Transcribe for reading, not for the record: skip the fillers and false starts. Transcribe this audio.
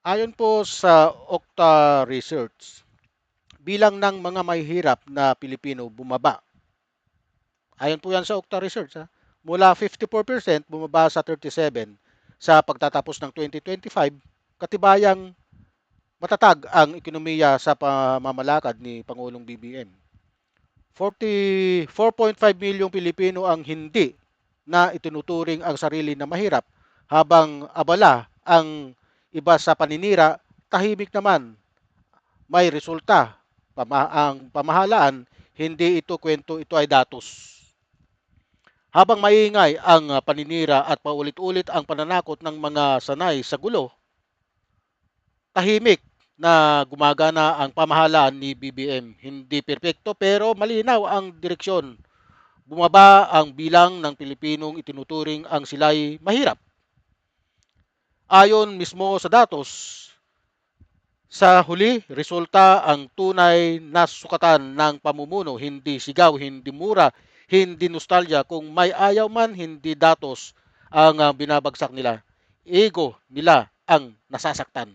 Ayon po sa Okta Research, bilang ng mga mahihirap na Pilipino bumaba. Ayon po yan sa Okta Research. Mula 54% bumaba sa 37% sa pagtatapos ng 2025, katibayang matatag ang ekonomiya sa pamamalakad ni Pangulong BBM. 4.5 milyong Pilipino ang hindi na itinuturing ang sarili na mahirap, habang abala ang iba sa paninira, tahimik naman may resulta. Ang pamahalaan, hindi ito kwento, ito ay datos. Habang maingay ang paninira at paulit-ulit ang pananakot ng mga sanay sa gulo, tahimik na gumagana ang pamahalaan ni BBM. Hindi perpekto pero malinaw ang direksyon. Bumaba ang bilang ng Pilipinong itinuturing ang sila'y mahirap. Ayon mismo sa datos, sa huli, resulta ang tunay na sukatan ng pamumuno, hindi sigaw, hindi mura, hindi nostalgia. Kung may ayaw man, hindi datos ang binabagsak nila. Ego nila ang nasasaktan.